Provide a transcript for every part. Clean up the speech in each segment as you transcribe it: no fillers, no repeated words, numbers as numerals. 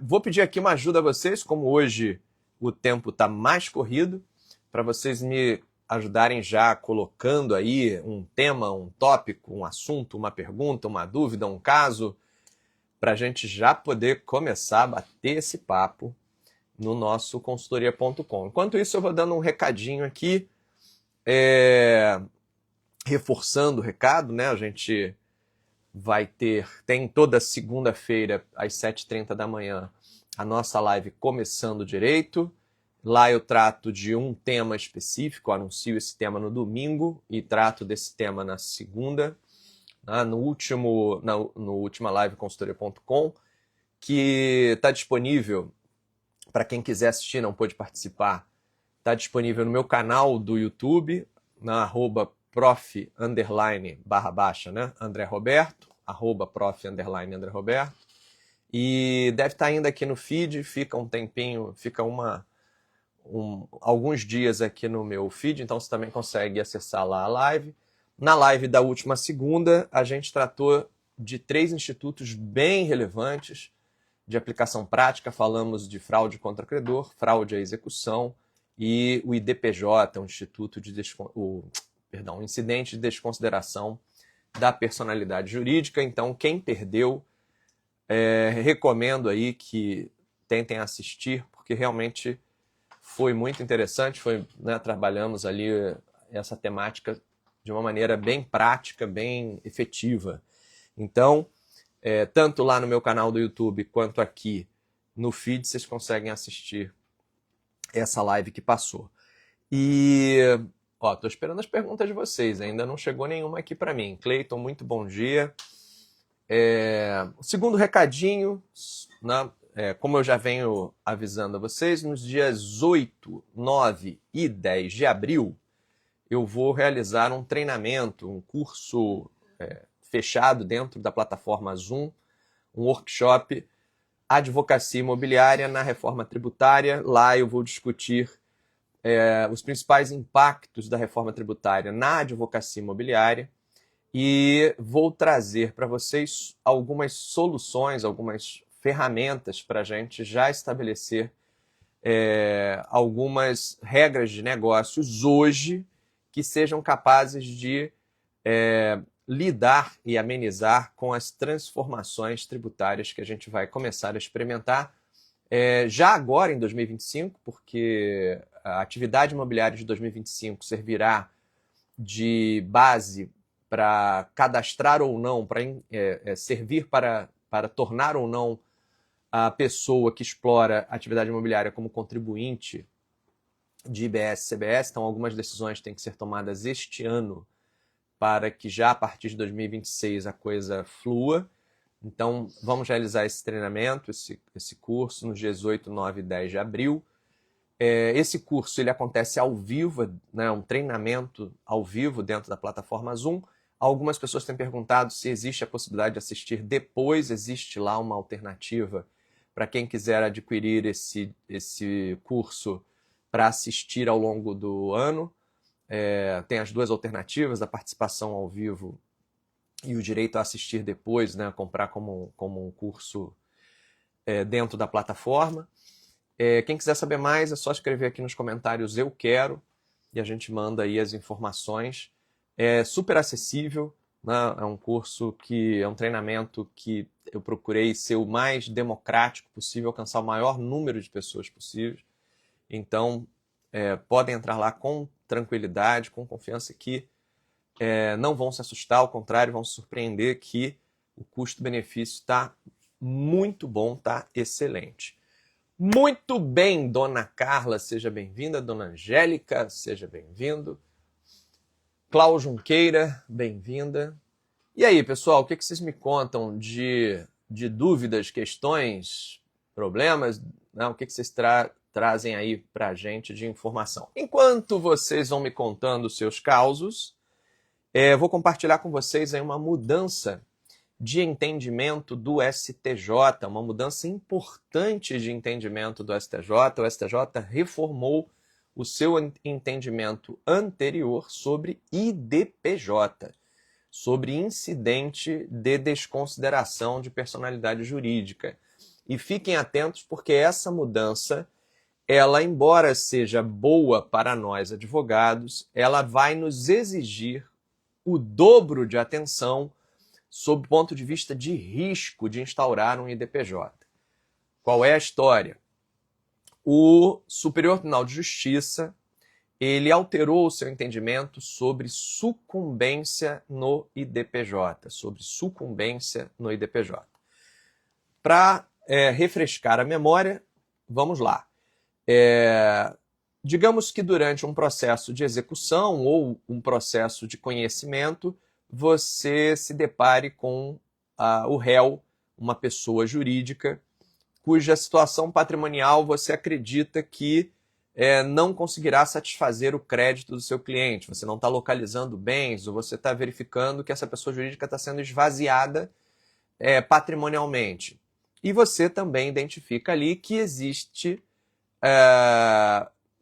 Vou pedir aqui uma ajuda a vocês, como hoje o tempo está mais corrido, para vocês me ajudarem já colocando aí um tema, um tópico, um assunto, uma pergunta, uma dúvida, um caso, para a gente já poder começar a bater esse papo no nosso consultoria.com. Enquanto isso, eu vou dando um recadinho aqui, reforçando o recado, né? A gente tem toda segunda-feira, às 7h30 da manhã, a nossa live Começando Direito. Lá eu trato de um tema específico, anuncio esse tema no domingo e trato desse tema na segunda, no última live consultoria.com, que está disponível para quem quiser assistir, não pôde participar. Está disponível no meu canal do YouTube, na @prof_barra-baixa, né? André Roberto, @prof_André Roberto. E deve estar ainda aqui no feed, fica um tempinho, fica alguns dias aqui no meu feed, então você também consegue acessar lá a live. Na live da última segunda, a gente tratou de 3 institutos bem relevantes de aplicação prática. Falamos de fraude contra credor, fraude à execução e o IDPJ, um incidente de desconsideração da personalidade jurídica. Então, quem perdeu, recomendo aí que tentem assistir, porque realmente foi muito interessante. Trabalhamos ali essa temática de uma maneira bem prática, bem efetiva. Então, tanto lá no meu canal do YouTube quanto aqui no feed, vocês conseguem assistir essa live que passou. E, tô esperando as perguntas de vocês, ainda não chegou nenhuma aqui para mim. Cleiton, muito bom dia. O segundo recadinho, né, como eu já venho avisando a vocês, nos dias 8, 9 e 10 de abril, eu vou realizar um treinamento, um curso fechado dentro da plataforma Zoom, um workshop Advocacia Imobiliária na Reforma Tributária. Lá eu vou discutir os principais impactos da reforma tributária na advocacia imobiliária e vou trazer para vocês algumas soluções, algumas ferramentas para a gente já estabelecer algumas regras de negócios hoje que sejam capazes de lidar e amenizar com as transformações tributárias que a gente vai começar a experimentar já agora em 2025, porque a atividade imobiliária de 2025 servirá de base para cadastrar ou não, para servir para tornar ou não a pessoa que explora a atividade imobiliária como contribuinte de IBS e CBS. Então, algumas decisões têm que ser tomadas este ano para que já a partir de 2026 a coisa flua. Então, vamos realizar esse treinamento, esse curso, nos dias 8, 9 e 10 de abril. Esse curso ele acontece ao vivo, né, um treinamento ao vivo dentro da plataforma Zoom. Algumas pessoas têm perguntado se existe a possibilidade de assistir depois. Existe lá uma alternativa para quem quiser adquirir esse curso para assistir ao longo do ano. Tem as duas alternativas, a participação ao vivo e o direito a assistir depois, né, comprar como um curso dentro da plataforma. Quem quiser saber mais é só escrever aqui nos comentários "eu quero" e a gente manda aí as informações. É super acessível, né? É um curso é um treinamento que eu procurei ser o mais democrático possível, alcançar o maior número de pessoas possível. Então, podem entrar lá com tranquilidade, com confiança que não vão se assustar, ao contrário, vão se surpreender que o custo-benefício está muito bom, está excelente. Muito bem, dona Carla, seja bem-vinda. Dona Angélica, seja bem-vindo. Cláudio Junqueira, bem-vinda. E aí, pessoal, o que vocês me contam de dúvidas, questões, problemas? Né? O que vocês trazem aí para a gente de informação? Enquanto vocês vão me contando os seus causos, vou compartilhar com vocês aí uma mudança de entendimento do STJ, uma mudança importante de entendimento do STJ. O STJ reformou o seu entendimento anterior sobre IDPJ, sobre incidente de desconsideração de personalidade jurídica. E fiquem atentos porque essa mudança, ela, embora seja boa para nós advogados, ela vai nos exigir o dobro de atenção sob o ponto de vista de risco de instaurar um IDPJ. Qual é a história? O Superior Tribunal de Justiça, ele alterou o seu entendimento sobre sucumbência no IDPJ, Para refrescar a memória, vamos lá. Digamos que durante um processo de execução ou um processo de conhecimento, você se depare com o réu, uma pessoa jurídica, cuja situação patrimonial você acredita que não conseguirá satisfazer o crédito do seu cliente. Você não está localizando bens ou você está verificando que essa pessoa jurídica está sendo esvaziada patrimonialmente. E você também identifica ali que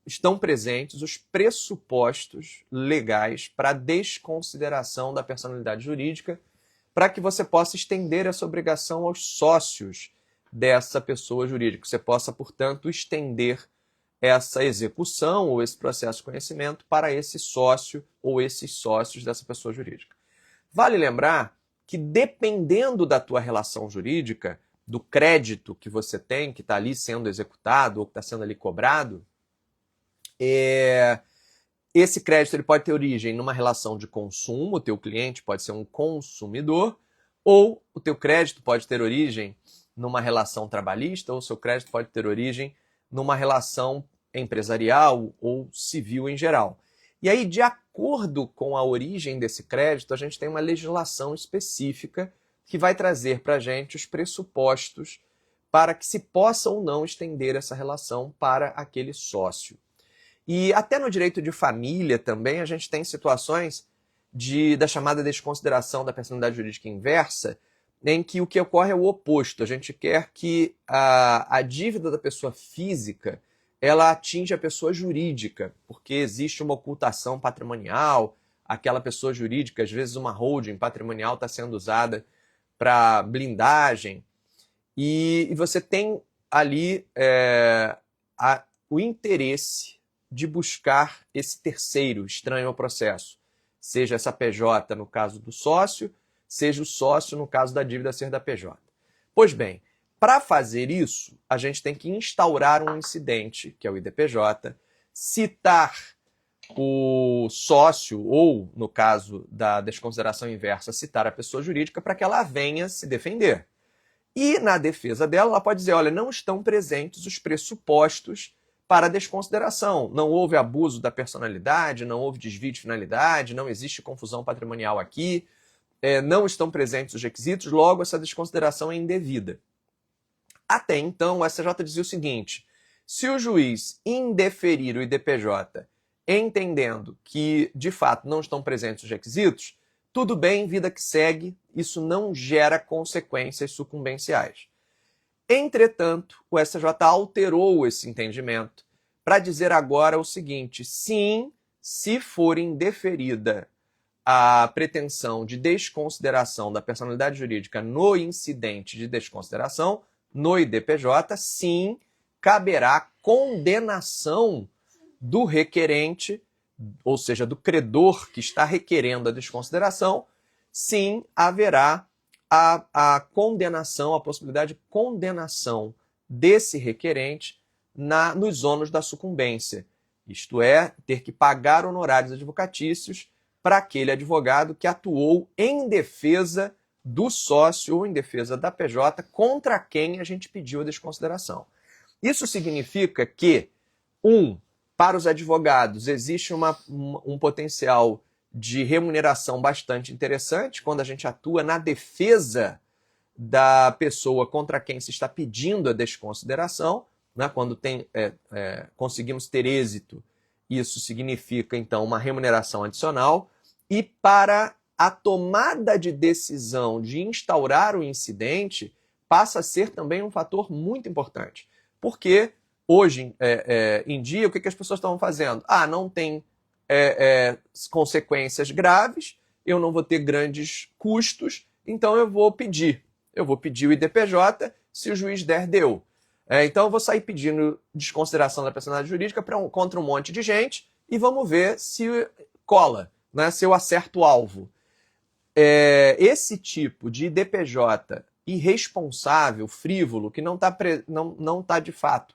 estão presentes os pressupostos legais para a desconsideração da personalidade jurídica, para que você possa estender essa obrigação aos sócios dessa pessoa jurídica. Você possa, portanto, estender essa execução ou esse processo de conhecimento para esse sócio ou esses sócios dessa pessoa jurídica. Vale lembrar que, dependendo da tua relação jurídica, do crédito que você tem, que está ali sendo executado ou que está sendo ali cobrado, esse crédito ele pode ter origem numa relação de consumo, o teu cliente pode ser um consumidor, ou o teu crédito pode ter origem numa relação trabalhista, ou o seu crédito pode ter origem numa relação empresarial ou civil em geral. E aí, de acordo com a origem desse crédito, a gente tem uma legislação específica que vai trazer para a gente os pressupostos para que se possa ou não estender essa relação para aquele sócio. E até no direito de família também a gente tem situações da chamada desconsideração da personalidade jurídica inversa, em que o que ocorre é o oposto. A gente quer que a dívida da pessoa física ela atinja a pessoa jurídica, porque existe uma ocultação patrimonial, aquela pessoa jurídica, às vezes uma holding patrimonial está sendo usada para blindagem, e você tem ali o interesse de buscar esse terceiro estranho ao processo, seja essa PJ no caso do sócio, seja o sócio no caso da dívida a ser da PJ. Pois bem, para fazer isso, a gente tem que instaurar um incidente, que é o IDPJ, citar o sócio, ou, no caso da desconsideração inversa, citar a pessoa jurídica para que ela venha se defender. E, na defesa dela, ela pode dizer, olha, não estão presentes os pressupostos para a desconsideração. Não houve abuso da personalidade, não houve desvio de finalidade, não existe confusão patrimonial aqui, não estão presentes os requisitos, logo essa desconsideração é indevida. Até então, o STJ dizia o seguinte, se o juiz indeferir o IDPJ entendendo que, de fato, não estão presentes os requisitos, tudo bem, vida que segue, isso não gera consequências sucumbenciais. Entretanto, o STJ alterou esse entendimento para dizer agora o seguinte, sim, se for indeferida a pretensão de desconsideração da personalidade jurídica no incidente de desconsideração, no IDPJ, sim, caberá condenação do requerente, ou seja, do credor que está requerendo a desconsideração, sim, haverá a condenação, a possibilidade de condenação desse requerente nos ônus da sucumbência. Isto é, ter que pagar honorários advocatícios para aquele advogado que atuou em defesa do sócio ou em defesa da PJ contra quem a gente pediu a desconsideração. Isso significa que, para os advogados existe um potencial de remuneração bastante interessante quando a gente atua na defesa da pessoa contra quem se está pedindo a desconsideração, né? Quando conseguimos ter êxito, isso significa, então, uma remuneração adicional. E para a tomada de decisão de instaurar o incidente, passa a ser também um fator muito importante. Porque hoje em dia, o que as pessoas estão fazendo? Não tem consequências graves, eu não vou ter grandes custos, então eu vou pedir o IDPJ. se o juiz der, deu. Então eu vou sair pedindo desconsideração da personalidade jurídica contra um monte de gente e vamos ver se cola, né? Se eu acerto o alvo. Esse tipo de IDPJ irresponsável, frívolo, que não tá de fato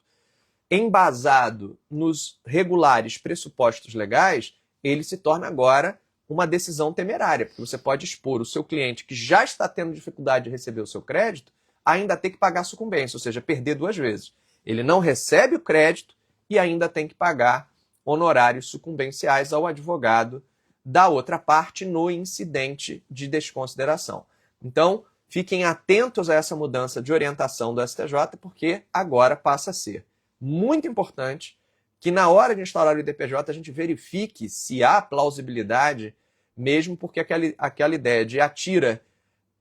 embasado nos regulares pressupostos legais, ele se torna agora uma decisão temerária, porque você pode expor o seu cliente que já está tendo dificuldade de receber o seu crédito, ainda ter que pagar sucumbência, ou seja, perder 2 vezes. Ele não recebe o crédito e ainda tem que pagar honorários sucumbenciais ao advogado da outra parte no incidente de desconsideração. Então, fiquem atentos a essa mudança de orientação do STJ, porque agora passa a ser muito importante que na hora de instaurar o IDPJ a gente verifique se há plausibilidade, mesmo porque aquela ideia de atira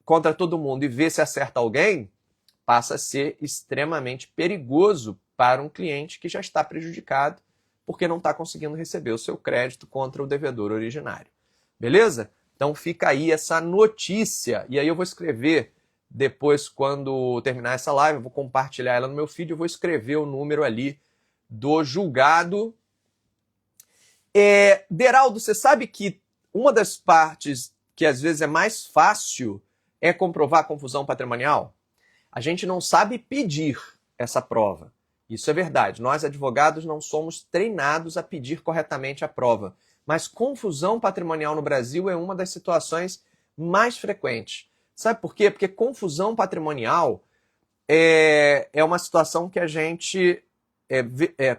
contra todo mundo e vê se acerta alguém passa a ser extremamente perigoso para um cliente que já está prejudicado porque não está conseguindo receber o seu crédito contra o devedor originário. Beleza? Então fica aí essa notícia. E aí eu vou escrever depois, quando terminar essa live, eu vou compartilhar ela no meu feed, eu vou escrever o número ali do julgado. Deraldo, você sabe que uma das partes que às vezes é mais fácil é comprovar a confusão patrimonial? A gente não sabe pedir essa prova. Isso é verdade. Nós, advogados, não somos treinados a pedir corretamente a prova. Mas confusão patrimonial no Brasil é uma das situações mais frequentes. Sabe por quê? Porque confusão patrimonial é uma situação que a gente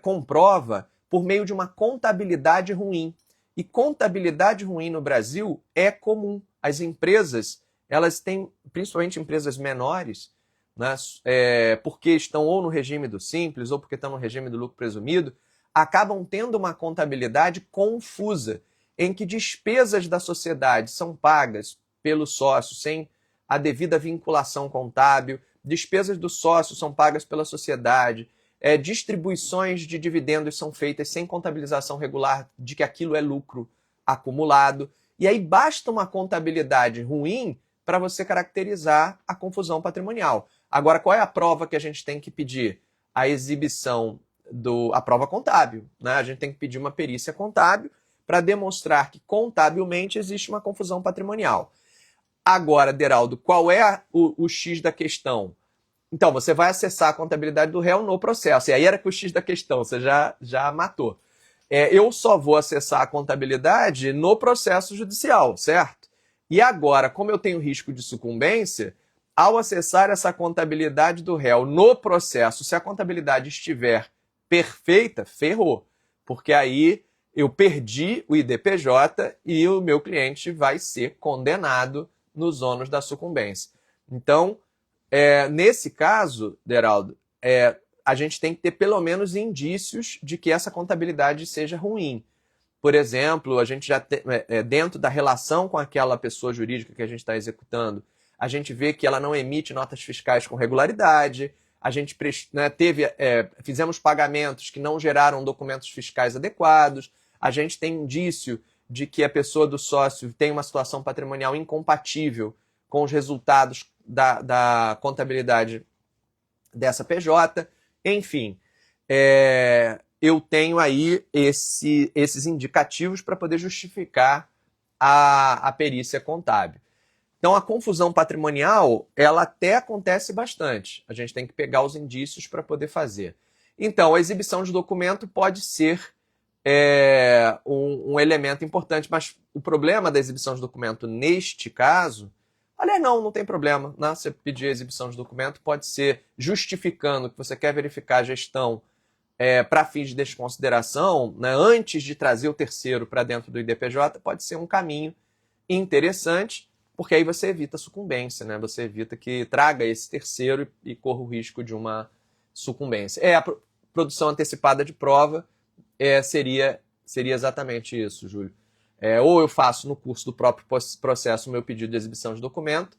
comprova por meio de uma contabilidade ruim. E contabilidade ruim no Brasil é comum. As empresas, elas têm, principalmente empresas menores, né, porque estão ou no regime do simples ou porque estão no regime do lucro presumido, acabam tendo uma contabilidade confusa, em que despesas da sociedade são pagas pelo sócio sem a devida vinculação contábil, despesas do sócio são pagas pela sociedade, distribuições de dividendos são feitas sem contabilização regular de que aquilo é lucro acumulado, e aí basta uma contabilidade ruim para você caracterizar a confusão patrimonial. Agora, qual é a prova que a gente tem que pedir? A exibição a prova contábil, né? A gente tem que pedir uma perícia contábil para demonstrar que contabilmente existe uma confusão patrimonial. Agora, Deraldo, qual é o X da questão? Então, você vai acessar a contabilidade do réu no processo. E aí era que o X da questão, você já matou. Eu só vou acessar a contabilidade no processo judicial, certo? E agora, como eu tenho risco de sucumbência, ao acessar essa contabilidade do réu no processo, se a contabilidade estiver perfeita, ferrou. Porque aí eu perdi o IDPJ e o meu cliente vai ser condenado nos ônus da sucumbência. Então, nesse caso, Deraldo, a gente tem que ter pelo menos indícios de que essa contabilidade seja ruim. Por exemplo, a gente já dentro da relação com aquela pessoa jurídica que a gente está executando, a gente vê que ela não emite notas fiscais com regularidade, a gente fizemos pagamentos que não geraram documentos fiscais adequados, a gente tem indício de que a pessoa do sócio tem uma situação patrimonial incompatível com os resultados da contabilidade dessa PJ. Enfim, eu tenho aí esses indicativos para poder justificar a perícia contábil. Então, a confusão patrimonial, ela até acontece bastante. A gente tem que pegar os indícios para poder fazer. Então, a exibição de documento pode ser um elemento importante, mas o problema da exibição de documento neste caso, aliás, não tem problema, né? Você pedir a exibição de documento pode ser justificando que você quer verificar a gestão para fins de desconsideração, né? Antes de trazer o terceiro para dentro do IDPJ, pode ser um caminho interessante, porque aí você evita a sucumbência, né? Você evita que traga esse terceiro e corra o risco de uma sucumbência. A produção antecipada de prova seria exatamente isso, Júlio. Ou eu faço no curso do próprio processo o meu pedido de exibição de documento,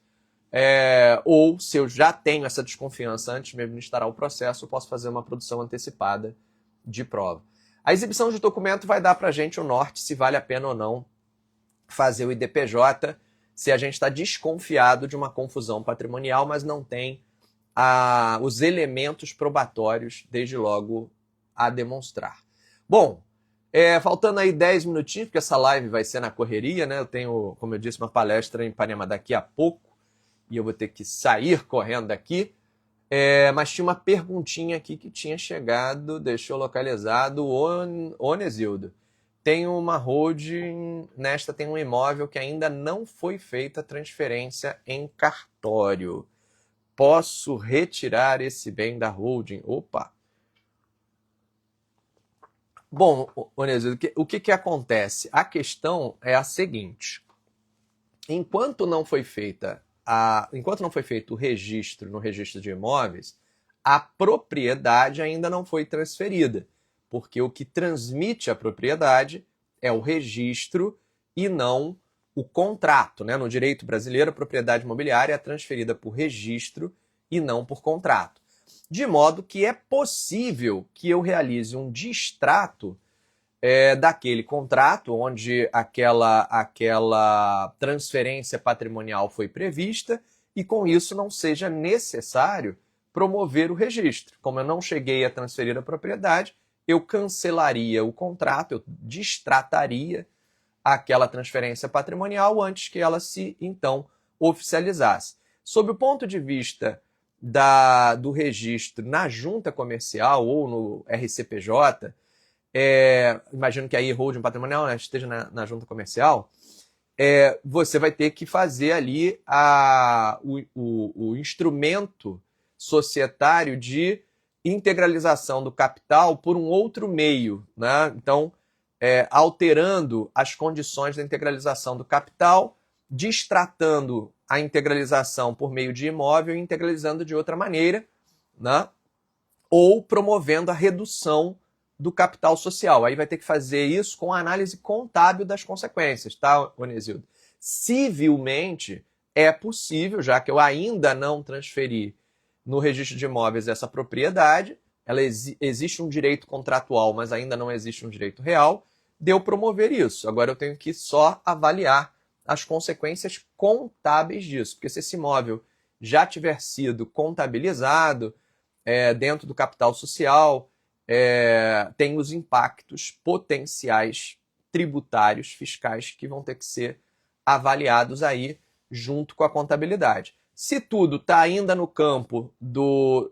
ou se eu já tenho essa desconfiança antes mesmo de instaurar o processo, eu posso fazer uma produção antecipada de prova. A exibição de documento vai dar para a gente o norte se vale a pena ou não fazer o IDPJ, se a gente está desconfiado de uma confusão patrimonial, mas não tem os elementos probatórios, desde logo, a demonstrar. Bom, faltando aí 10 minutinhos, porque essa live vai ser na correria, né? Eu tenho, como eu disse, uma palestra em Ipanema daqui a pouco, e eu vou ter que sair correndo daqui. Mas tinha uma perguntinha aqui que tinha chegado, deixa eu localizar, do Onesildo. Tem uma holding, nesta tem um imóvel que ainda não foi feita a transferência em cartório. Posso retirar esse bem da holding? Opa! Bom, Onesildo, o que acontece? A questão é a seguinte. Enquanto não foi feito o registro no registro de imóveis, a propriedade ainda não foi transferida, porque o que transmite a propriedade é o registro e não o contrato, né? No direito brasileiro, a propriedade imobiliária é transferida por registro e não por contrato. De modo que é possível que eu realize um distrato daquele contrato onde aquela transferência patrimonial foi prevista e com isso não seja necessário promover o registro. Como eu não cheguei a transferir a propriedade, eu cancelaria o contrato, eu distrataria aquela transferência patrimonial antes que ela se, então, oficializasse. Sob o ponto de vista do registro na junta comercial ou no RCPJ, imagino que aí holding patrimonial, né, esteja na junta comercial, você vai ter que fazer ali o instrumento societário de integralização do capital por um outro meio, né? Então, alterando as condições da integralização do capital, distratando a integralização por meio de imóvel e integralizando de outra maneira, né? Ou promovendo a redução do capital social. Aí vai ter que fazer isso com a análise contábil das consequências, tá, Onesildo? Civilmente, é possível, já que eu ainda não transferi no registro de imóveis essa propriedade, existe um direito contratual, mas ainda não existe um direito real, de eu promover isso. Agora eu tenho que só avaliar as consequências contábeis disso, porque se esse imóvel já tiver sido contabilizado dentro do capital social, tem os impactos potenciais tributários, fiscais, que vão ter que ser avaliados aí junto com a contabilidade. Se tudo está ainda no campo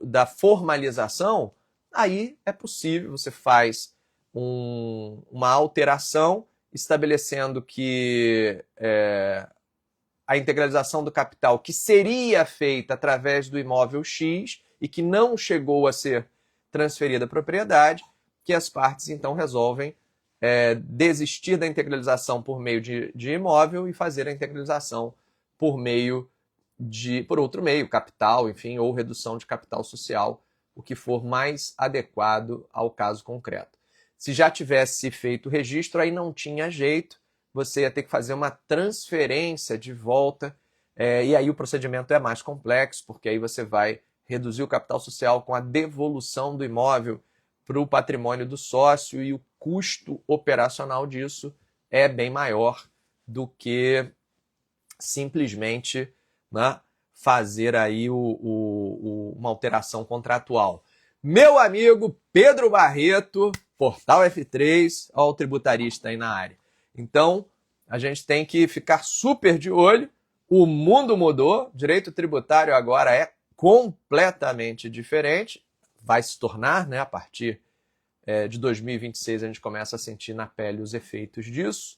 da formalização, aí é possível, você faz uma alteração estabelecendo que a integralização do capital que seria feita através do imóvel X e que não chegou a ser transferida a propriedade, que as partes então resolvem desistir da integralização por meio de imóvel e fazer a integralização por outro meio, capital, enfim, ou redução de capital social, o que for mais adequado ao caso concreto. Se já tivesse feito o registro, aí não tinha jeito, você ia ter que fazer uma transferência de volta, e aí o procedimento é mais complexo, porque aí você vai reduzir o capital social com a devolução do imóvel para o patrimônio do sócio e o custo operacional disso é bem maior do que simplesmente, né, fazer aí uma alteração contratual. Meu amigo Pedro Barreto, Portal F3, ó, o tributarista aí na área. Então, a gente tem que ficar super de olho. O mundo mudou, direito tributário agora é completamente diferente, vai se tornar, né, a partir de 2026 a gente começa a sentir na pele os efeitos disso,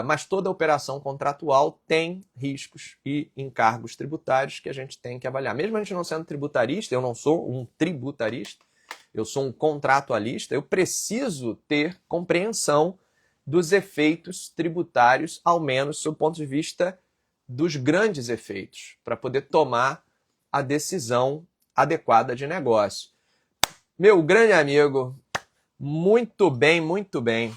mas toda operação contratual tem riscos e encargos tributários que a gente tem que avaliar. Mesmo a gente não sendo tributarista, eu não sou um tributarista, eu sou um contratualista, eu preciso ter compreensão dos efeitos tributários, ao menos do ponto de vista dos grandes efeitos, para poder tomar a decisão adequada de negócio. Meu grande amigo, muito bem, muito bem.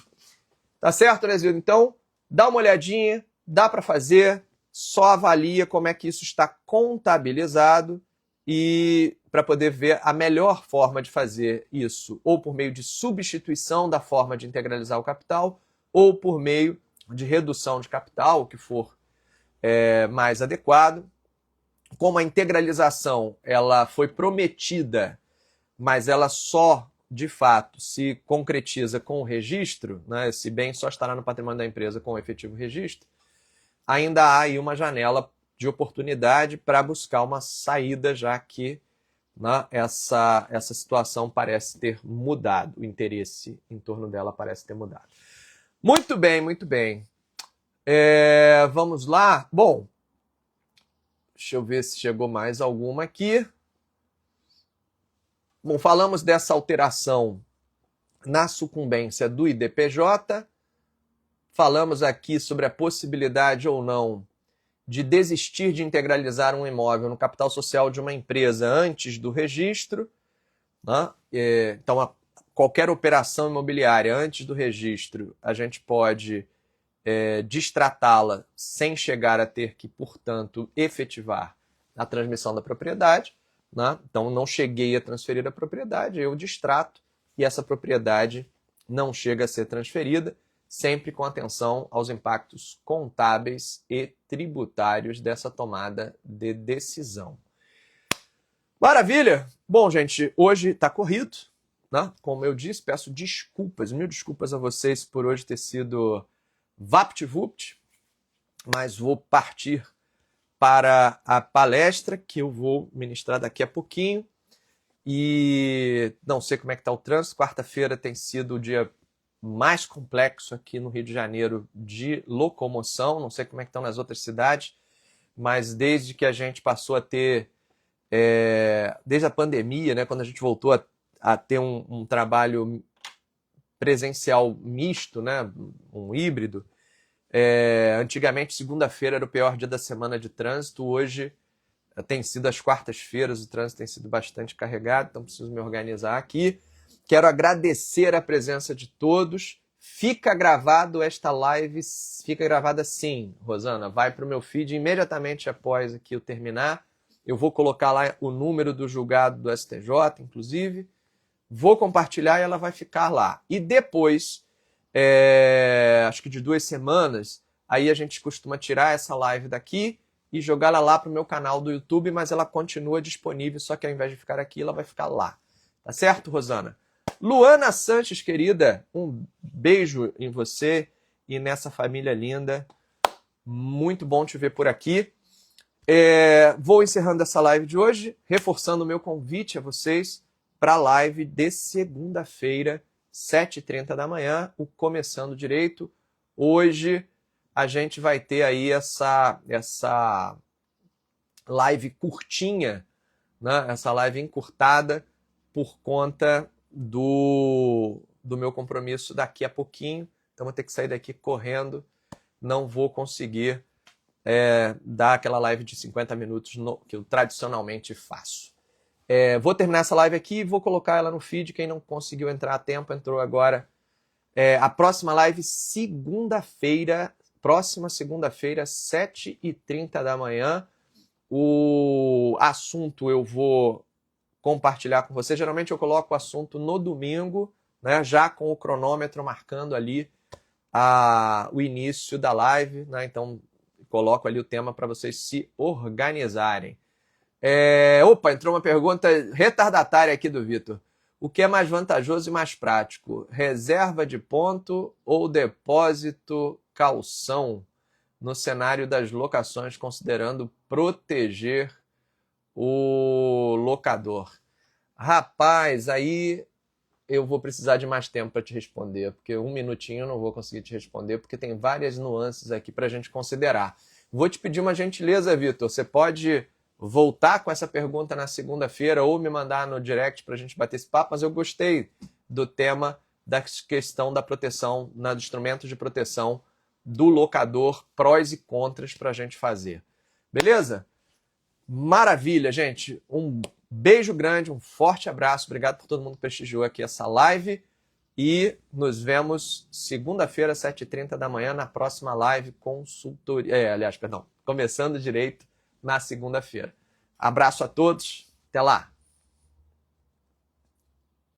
Tá certo, Onesildo? Então, dá uma olhadinha, dá para fazer, só avalia como é que isso está contabilizado e para poder ver a melhor forma de fazer isso, ou por meio de substituição da forma de integralizar o capital, ou por meio de redução de capital, o que for mais adequado, como a integralização ela foi prometida, mas ela só, de fato, se concretiza com o registro, né? Esse bem só estará no patrimônio da empresa com o efetivo registro, ainda há aí uma janela de oportunidade para buscar uma saída, já que, né, essa situação parece ter mudado, o interesse em torno dela parece ter mudado. Muito bem, muito bem. Vamos lá. Bom, deixa eu ver se chegou mais alguma aqui. Bom, falamos dessa alteração na sucumbência do IDPJ. Falamos aqui sobre a possibilidade ou não de desistir de integralizar um imóvel no capital social de uma empresa antes do registro, né? Então, qualquer operação imobiliária antes do registro, a gente pode destratá-la sem chegar a ter que, portanto, efetivar a transmissão da propriedade, né? Então, não cheguei a transferir a propriedade, eu distrato e essa propriedade não chega a ser transferida, sempre com atenção aos impactos contábeis e tributários dessa tomada de decisão. Maravilha! Bom, gente, hoje está corrido, né? Como eu disse, peço desculpas, mil desculpas a vocês por hoje ter sido vapt-vupt, mas vou partir para a palestra que eu vou ministrar daqui a pouquinho. E não sei como é que está o trânsito, quarta-feira tem sido o dia mais complexo aqui no Rio de Janeiro de locomoção, não sei como é que estão nas outras cidades, mas desde que a gente passou a ter, desde a pandemia, né, quando a gente voltou a ter um trabalho presencial misto, né, um híbrido, antigamente segunda-feira era o pior dia da semana de trânsito, hoje tem sido as quartas-feiras, o trânsito tem sido bastante carregado, então preciso me organizar aqui. Quero agradecer a presença de todos. Fica gravado esta live, fica gravada sim, Rosana. Vai para o meu feed imediatamente após aqui eu terminar. Eu vou colocar lá o número do julgado do STJ, inclusive. Vou compartilhar e ela vai ficar lá. E depois, acho que de 2 semanas, aí a gente costuma tirar essa live daqui e jogá-la lá para o meu canal do YouTube, mas ela continua disponível, só que ao invés de ficar aqui, ela vai ficar lá. Tá certo, Rosana? Luana Sanches, querida, um beijo em você e nessa família linda. Muito bom te ver por aqui. Vou encerrando essa live de hoje, reforçando o meu convite a vocês para a live de segunda-feira, 7h30 da manhã, o Começando Direito. Hoje a gente vai ter aí essa live curtinha, né? Essa live encurtada por conta do meu compromisso daqui a pouquinho. Então vou ter que sair daqui correndo. Não vou conseguir dar aquela live de 50 minutos que eu tradicionalmente faço. Vou terminar essa live aqui e vou colocar ela no feed. Quem não conseguiu entrar a tempo, entrou agora. A próxima live, próxima segunda-feira, 7h30 da manhã. O assunto eu vou compartilhar com você. Geralmente eu coloco o assunto no domingo, né, já com o cronômetro marcando ali o início da live, né, então coloco ali o tema para vocês se organizarem. Opa, entrou uma pergunta retardatária aqui do Vitor. O que é mais vantajoso e mais prático? Reserva de ponto ou depósito calção no cenário das locações, considerando proteger o locador? Rapaz, aí eu vou precisar de mais tempo para te responder, porque 1 minutinho eu não vou conseguir te responder, porque tem várias nuances aqui para a gente considerar. Vou te pedir uma gentileza, Vitor. Você pode voltar com essa pergunta na segunda-feira ou me mandar no direct para a gente bater esse papo, mas eu gostei do tema da questão da proteção, dos instrumentos de proteção do locador, prós e contras para a gente fazer. Beleza? Maravilha, gente. Um beijo grande, um forte abraço. Obrigado por todo mundo que prestigiou aqui essa live. E nos vemos segunda-feira, 7h30 da manhã, na próxima live consultoria. Começando direito na segunda-feira. Abraço a todos. Até lá.